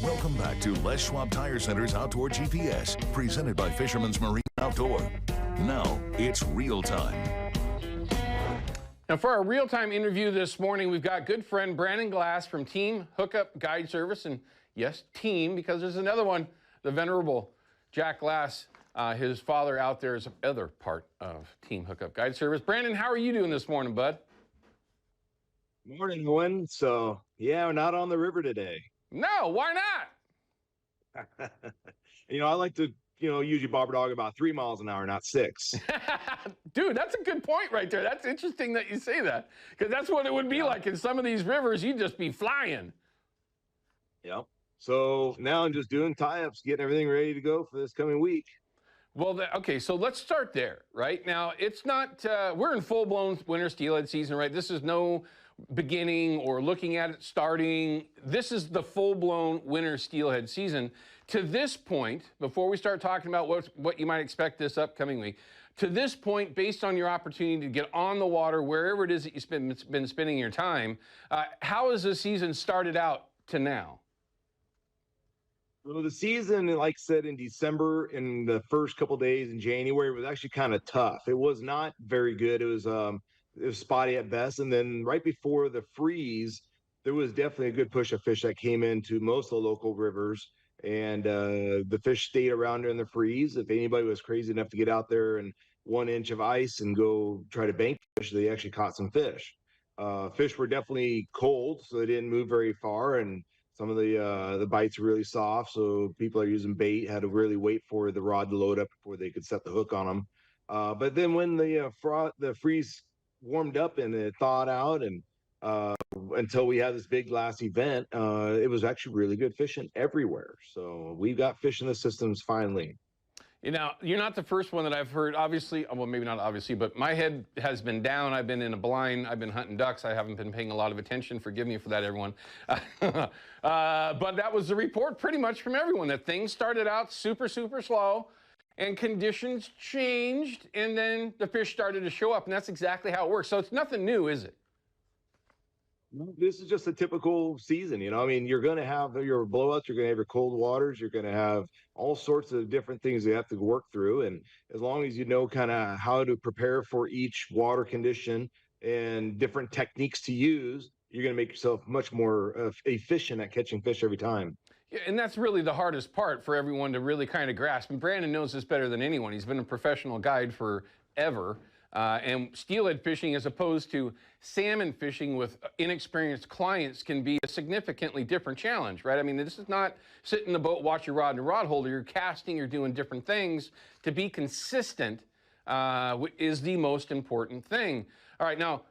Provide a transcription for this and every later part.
Welcome back to Les Schwab Tire Center's Outdoor GPS, presented by Fisherman's Marine Outdoor. Now, it's real time. Now, for our real-time interview this morning, we've got good friend Brandon Glass from Team Hookup Guide Service. And yes, team, because there's another one, the venerable Jack Glass. His father out there is the other part of Team Hookup Guide Service. Brandon, how are you doing this morning, bud? Morning, Owen. So, yeah, we're not on the river today. No, why not? I like to, usually bobber dog about 3 miles an hour, not 6. Dude, that's a good point right there. That's interesting that you say that, because that's what it would be like in some of these rivers. You'd just be flying. Yep. So now I'm just doing tie-ups, getting everything ready to go for this coming week. Well, okay, so let's start there, right? Now, it's not, we're in full-blown winter steelhead season, right? This is no beginning or looking at it starting. This is the full-blown winter steelhead season. To this point, before we start talking about what you might expect this upcoming week, to this point, based on your opportunity to get on the water, wherever it is that you've been spending your time, how has the season started out to now? So the season, like I said, in December, in the first couple days in January, was actually kind of tough. It was not very good. It was spotty at best. And then right before the freeze, there was definitely a good push of fish that came into most of the local rivers. And the fish stayed around during the freeze. If anybody was crazy enough to get out there and 1 inch of ice and go try to bank fish, they actually caught some fish. Fish were definitely cold, so they didn't move very far. And some of the bites are really soft, so people are using bait, had to really wait for the rod to load up before they could set the hook on them. But then when the freeze warmed up and it thawed out, and until we had this big last event, it was actually really good fishing everywhere. So we've got fish in the systems finally. You know, you're not the first one that I've heard, obviously, well, maybe not obviously, but my head has been down. I've been in a blind. I've been hunting ducks. I haven't been paying a lot of attention. Forgive me for that, everyone. But that was the report pretty much from everyone, that things started out super, super slow and conditions changed, and then the fish started to show up, and that's exactly how it works. So it's nothing new, is it? This is just a typical season, I mean, you're going to have your blowouts, you're going to have your cold waters, you're going to have all sorts of different things you have to work through. And as long as you know kind of how to prepare for each water condition and different techniques to use, you're going to make yourself much more efficient at catching fish every time. Yeah, and that's really the hardest part for everyone to really kind of grasp. And Brandon knows this better than anyone. He's been a professional guide forever. And steelhead fishing, as opposed to salmon fishing with inexperienced clients, can be a significantly different challenge, right? I mean, this is not sit in the boat, watch your rod and rod holder. You're casting, you're doing different things. To be consistent is the most important thing. All right, now,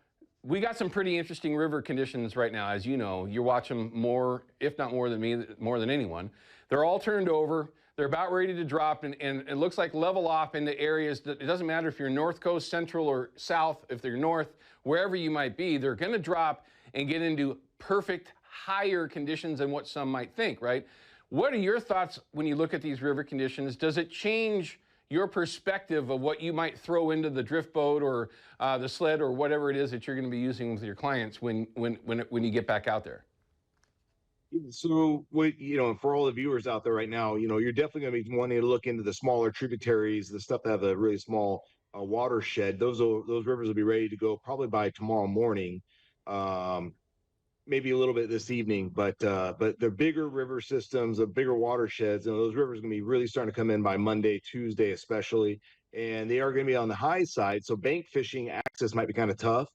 we got some pretty interesting river conditions right now. As you know, you watch them more, if not more than me, more than anyone. They're all turned over. They're about ready to drop, and it looks like level off into areas that it doesn't matter if you're north coast, central, or south, if they're north, wherever you might be, they're going to drop and get into perfect higher conditions than what some might think, right? What are your thoughts when you look at these river conditions? Does it change your perspective of what you might throw into the drift boat or the sled or whatever it is that you're going to be using with your clients when you get back out there? So, for all the viewers out there right now, you're definitely going to be wanting to look into the smaller tributaries, the stuff that have a really small watershed. Those rivers will be ready to go probably by tomorrow morning, maybe a little bit this evening. But the bigger river systems, the bigger watersheds, those rivers are going to be really starting to come in by Monday, Tuesday, especially, and they are going to be on the high side. So bank fishing access might be kind of tough.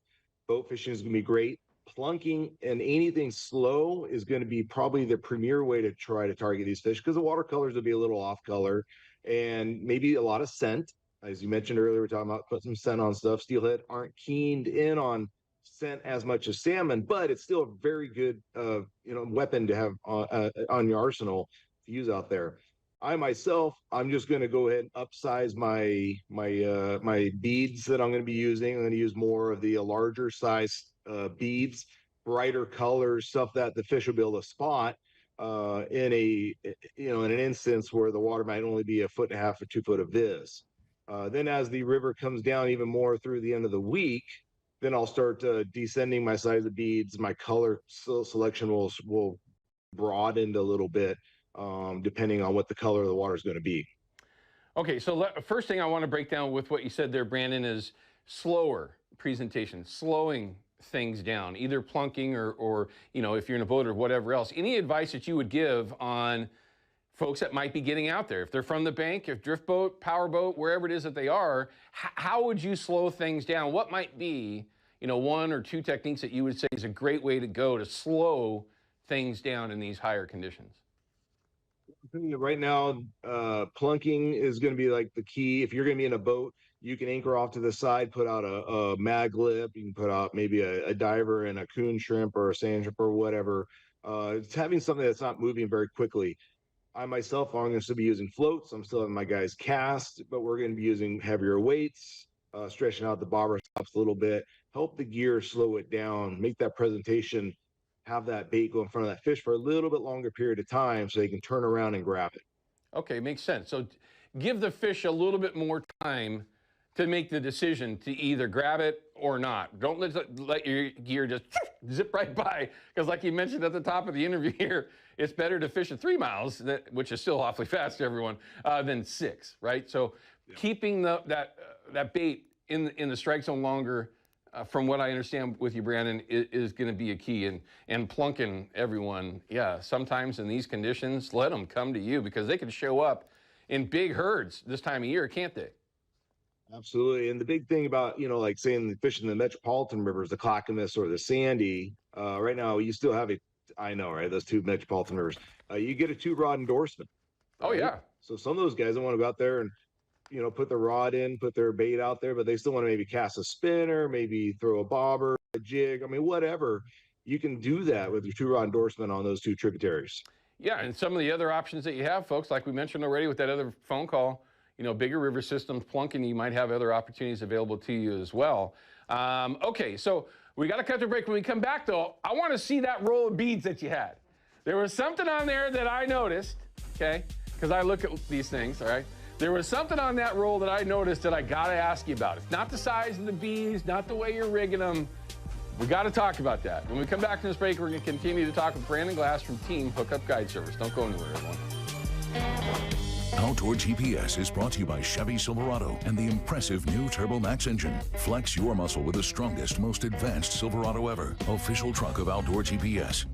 Boat fishing is going to be great. Plunking and anything slow is going to be probably the premier way to try to target these fish, because the watercolors will be a little off color and maybe a lot of scent. As you mentioned earlier, we're talking about putting some scent on stuff. Steelhead aren't keened in on scent as much as salmon, but it's still a very good weapon to have on your arsenal to use out there. I'm just going to go ahead and upsize my beads that I'm going to be using. I'm going to use more of the larger size beads, brighter colors, stuff that the fish will be able to spot in an instance where the water might only be 1.5 or 2 foot of viz. Then as the river comes down even more through the end of the week, then I'll start descending my size of beads. My color selection will broadened a little bit, depending on what the color of the water is going to be. Okay, so first thing I want to break down with what you said there, Brandon, is slower presentation, slowing things down, either plunking or if you're in a boat or whatever else. Any advice that you would give on folks that might be getting out there? If they're from the bank, if drift boat, power boat, wherever it is that they are, how would you slow things down? What might be, one or two techniques that you would say is a great way to go to slow things down in these higher conditions? Right now, plunking is going to be like the key. If you're going to be in a boat, you can anchor off to the side, put out a mag lip. You can put out maybe a diver and a coon shrimp or a sand shrimp or whatever. It's having something that's not moving very quickly. I myself, I'm going to still be using floats. I'm still having my guys cast, but we're going to be using heavier weights, stretching out the bobber stops a little bit, help the gear slow it down, make that presentation, have that bait go in front of that fish for a little bit longer period of time so they can turn around and grab it. Okay, makes sense. So give the fish a little bit more time to make the decision to either grab it or not. Don't let your gear just zip right by, because like you mentioned at the top of the interview here, it's better to fish at 3 miles, which is still awfully fast to everyone, than 6, right? So keeping that bait in the strike zone longer, from what I understand with you, Brandon, is going to be a key. And plunking everyone, sometimes in these conditions, let them come to you, because they can show up in big herds this time of year, can't they? Absolutely. And the big thing about, like saying fishing the Metropolitan Rivers, the Clackamas or the Sandy, right now you still have I know, right? Those 2 Metropolitan Rivers, you get a 2-rod endorsement. Right? Oh, yeah. So some of those guys don't want to go out there and, put the rod in, put their bait out there, but they still want to maybe cast a spinner, maybe throw a bobber, a jig. I mean, whatever. You can do that with your 2-rod endorsement on those 2 tributaries. Yeah, and some of the other options that you have, folks, like we mentioned already with that other phone call, bigger river systems, plunking, you might have other opportunities available to you as well. Okay, so we got to cut the break. When we come back, though, I want to see that roll of beads that you had. There was something on there that I noticed, okay, because I look at these things, all right? There was something on that roll that I noticed that I got to ask you about. It's not the size of the beads, not the way you're rigging them. We got to talk about that. When we come back from this break, we're going to continue to talk with Brandon Glass from Team Hookup Guide Service. Don't go anywhere, everyone. Outdoor GPS is brought to you by Chevy Silverado and the impressive new Turbo Max engine. Flex your muscle with the strongest, most advanced Silverado ever. Official truck of Outdoor GPS.